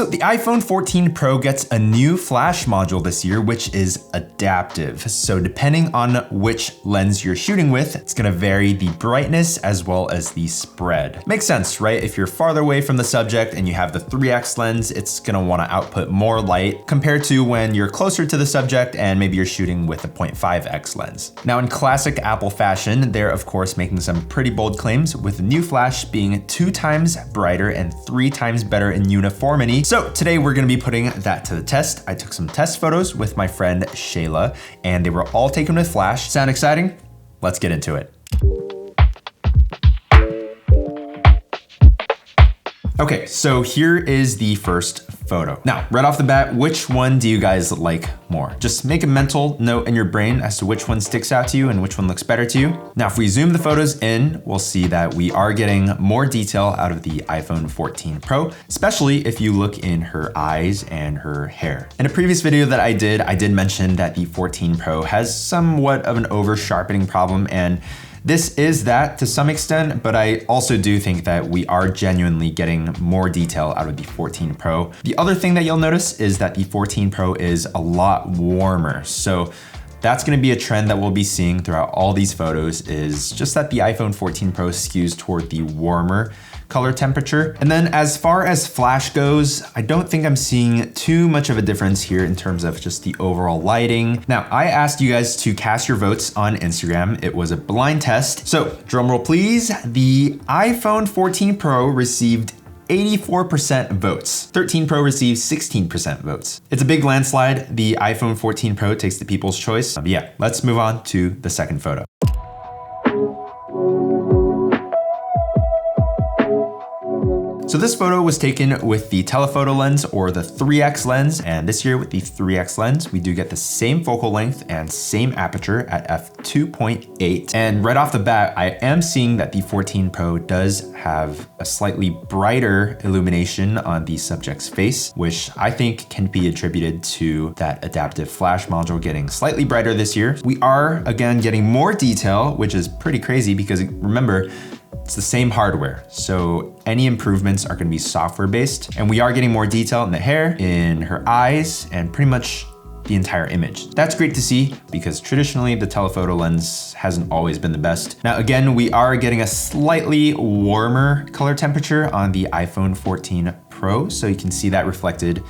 So the iPhone 14 Pro gets a new flash module this year, which is adaptive. So depending on which lens you're shooting with, it's gonna vary the brightness as well as the spread. Makes sense, right? If you're farther away from the subject and you have the 3x lens, it's gonna wanna output more light compared to when you're closer to the subject and maybe you're shooting with a 0.5x lens. Now in classic Apple fashion, they're of course making some pretty bold claims, with the new flash being 2 times brighter and 3 times better in uniformity. So today we're gonna be putting that to the test. I took some test photos with my friend Shayla and they were all taken with flash. Sound exciting? Let's get into it. Okay, so here is the first photo. Now, right off the bat, which one do you guys like more? Just make a mental note in your brain as to which one sticks out to you and which one looks better to you. Now, if we zoom the photos in, we'll see that we are getting more detail out of the iPhone 14 Pro, especially if you look in her eyes and her hair. In a previous video that I did mention that the 14 Pro has somewhat of an over sharpening problem, and this is that to some extent, but I also do think that we are genuinely getting more detail out of the 14 Pro. The other thing that you'll notice is that the 14 Pro is a lot warmer. So that's gonna be a trend that we'll be seeing throughout all these photos, is just that the iPhone 14 Pro skews toward the warmer color temperature. And then as far as flash goes, I don't think I'm seeing too much of a difference here in terms of just the overall lighting. Now, I asked you guys to cast your votes on Instagram. It was a blind test. So drumroll please, the iPhone 14 Pro received 84% votes. 13 Pro received 16% votes. It's a big landslide. The iPhone 14 Pro takes the people's choice. But yeah, let's move on to the second photo. So this photo was taken with the telephoto lens or the 3x lens, and this year with the 3x lens, we do get the same focal length and same aperture at f2.8. And right off the bat, I am seeing that the 14 Pro does have a slightly brighter illumination on the subject's face, which I think can be attributed to that adaptive flash module getting slightly brighter this year. We are, again, getting more detail, which is pretty crazy because remember, it's the same hardware, so any improvements are gonna be software based, and we are getting more detail in the hair, in her eyes, and pretty much the entire image. That's great to see because traditionally the telephoto lens hasn't always been the best. Now again, we are getting a slightly warmer color temperature on the iPhone 14 Pro, so you can see that reflected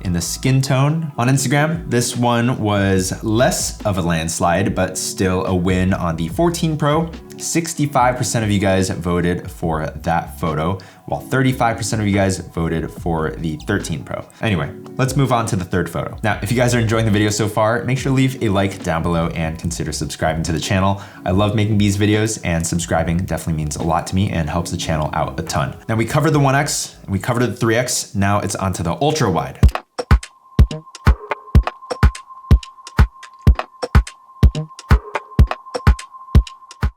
in the skin tone. On Instagram, this one was less of a landslide, but still a win on the 14 Pro. 65% of you guys voted for that photo, while 35% of you guys voted for the 13 Pro. Anyway, let's move on to the third photo. Now, if you guys are enjoying the video so far, make sure to leave a like down below and consider subscribing to the channel. I love making these videos, and subscribing definitely means a lot to me and helps the channel out a ton. Now we covered the 1x, we covered the 3x, now it's onto the ultra wide.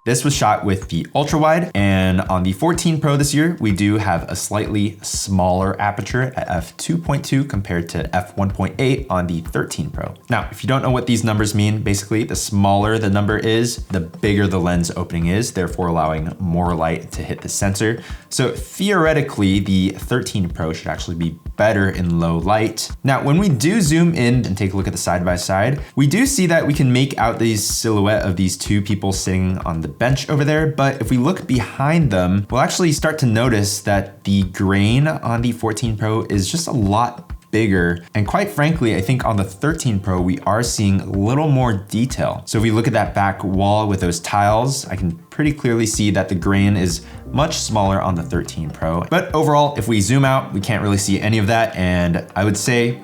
This was shot with the ultra wide, and on the 14 Pro this year, we do have a slightly smaller aperture at f2.2 compared to f1.8 on the 13 Pro. Now, if you don't know what these numbers mean, basically the smaller the number is, the bigger the lens opening is, therefore allowing more light to hit the sensor. So theoretically, the 13 Pro should actually be better in low light. Now, when we do zoom in and take a look at the side by side, we do see that we can make out the silhouette of these two people sitting on the bench over there, but if we look behind them, we'll actually start to notice that the grain on the 14 Pro is just a lot bigger. And quite frankly, I think on the 13 Pro, we are seeing a little more detail. So if we look at that back wall with those tiles, I can pretty clearly see that the grain is much smaller on the 13 Pro. But overall, if we zoom out, we can't really see any of that. And I would say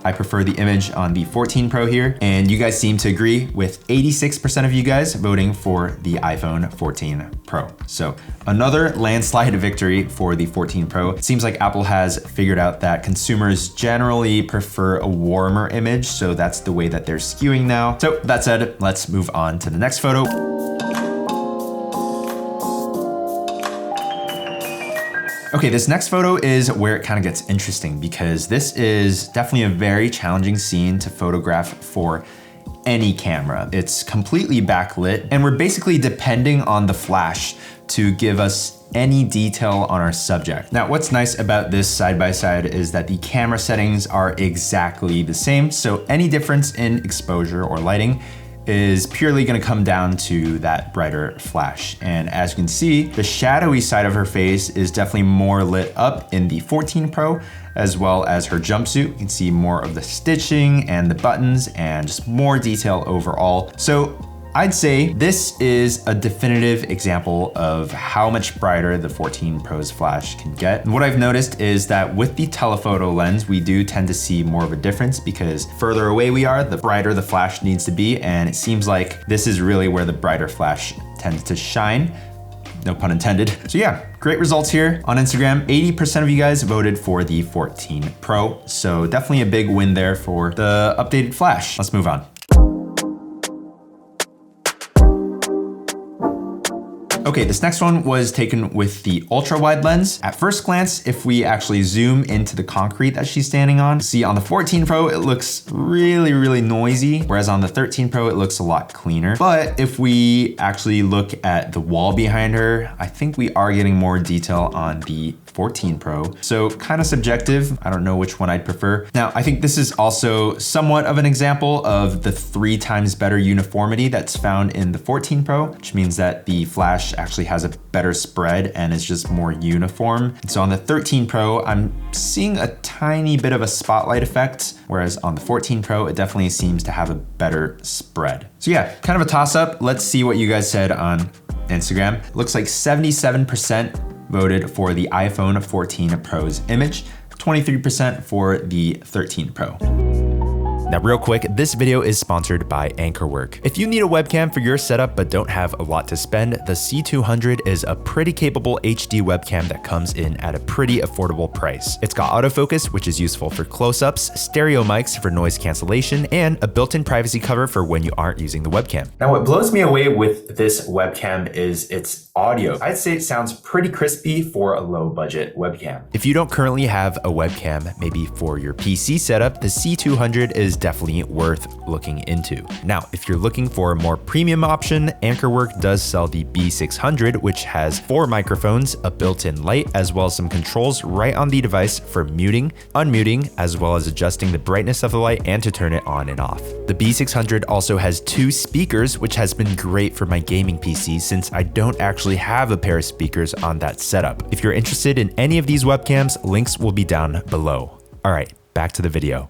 I prefer the image on the 14 Pro here, and you guys seem to agree with 86% of you guys voting for the iPhone 14 Pro. So another landslide victory for the 14 Pro. It seems like Apple has figured out that consumers generally prefer a warmer image, so that's the way that they're skewing now. So that said, let's move on to the next photo. Okay, this next photo is where it kind of gets interesting because this is definitely a very challenging scene to photograph for any camera. It's completely backlit and we're basically depending on the flash to give us any detail on our subject. Now, what's nice about this side-by-side is that the camera settings are exactly the same, so any difference in exposure or lighting is purely gonna come down to that brighter flash. And as you can see, the shadowy side of her face is definitely more lit up in the 14 Pro, as well as her jumpsuit. You can see more of the stitching and the buttons and just more detail overall. So I'd say this is a definitive example of how much brighter the 14 Pro's flash can get. And what I've noticed is that with the telephoto lens, we do tend to see more of a difference because further away we are, the brighter the flash needs to be. And it seems like this is really where the brighter flash tends to shine. No pun intended. So yeah, great results here on Instagram. 80% of you guys voted for the 14 Pro. So definitely a big win there for the updated flash. Let's move on. Okay, this next one was taken with the ultra wide lens. At first glance, if we actually zoom into the concrete that she's standing on, see on the 14 Pro, it looks really, really noisy, whereas on the 13 Pro, it looks a lot cleaner. But if we actually look at the wall behind her, I think we are getting more detail on the 14 Pro. So kind of subjective. I don't know which one I'd prefer. Now, I think this is also somewhat of an example of the 3 times better uniformity that's found in the 14 Pro, which means that the flash actually has a better spread and is just more uniform. And so on the 13 Pro, I'm seeing a tiny bit of a spotlight effect, whereas on the 14 Pro, it definitely seems to have a better spread. So yeah, kind of a toss up. Let's see what you guys said on Instagram. It looks like 77% voted for the iPhone 14 Pro's image, 23% for the 13 Pro. Now real quick, this video is sponsored by Ankerwork. If you need a webcam for your setup but don't have a lot to spend, the C200 is a pretty capable HD webcam that comes in at a pretty affordable price. It's got autofocus, which is useful for close-ups, stereo mics for noise cancellation, and a built-in privacy cover for when you aren't using the webcam. Now what blows me away with this webcam is its audio. I'd say it sounds pretty crispy for a low-budget webcam. If you don't currently have a webcam, maybe for your PC setup, the C200 is definitely worth looking into. Now, if you're looking for a more premium option, Ankerwork does sell the B600, which has 4 microphones, a built-in light, as well as some controls right on the device for muting, unmuting, as well as adjusting the brightness of the light and to turn it on and off. The B600 also has 2 speakers, which has been great for my gaming PC since I don't actually have a pair of speakers on that setup. If you're interested in any of these webcams, links will be down below. All right, back to the video.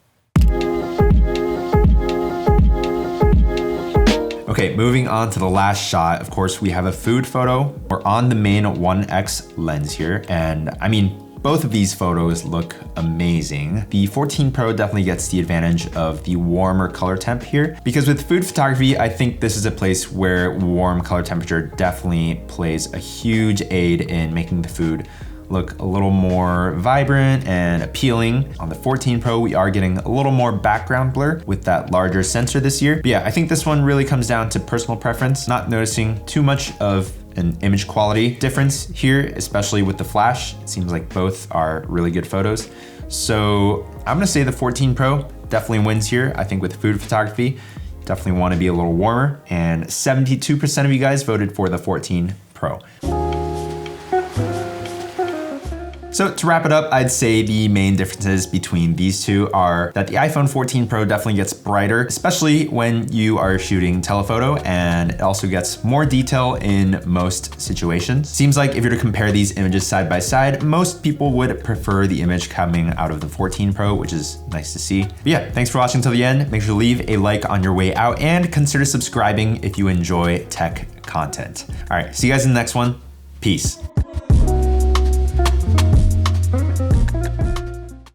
Okay, moving on to the last shot. Of course, we have a food photo. We're on the main 1x lens here. And I mean, both of these photos look amazing. The 14 Pro definitely gets the advantage of the warmer color temp here, because with food photography, I think this is a place where warm color temperature definitely plays a huge aid in making the food look a little more vibrant and appealing. On the 14 Pro, we are getting a little more background blur with that larger sensor this year. But yeah, I think this one really comes down to personal preference, not noticing too much of an image quality difference here, especially with the flash. It seems like both are really good photos. So I'm gonna say the 14 Pro definitely wins here. I think with food photography, definitely wanna be a little warmer, and 72% of you guys voted for the 14 Pro. So to wrap it up, I'd say the main differences between these two are that the iPhone 14 Pro definitely gets brighter, especially when you are shooting telephoto, and it also gets more detail in most situations. Seems like if you're to compare these images side by side, most people would prefer the image coming out of the 14 Pro, which is nice to see. But yeah, thanks for watching till the end. Make sure to leave a like on your way out and consider subscribing if you enjoy tech content. All right, see you guys in the next one. Peace.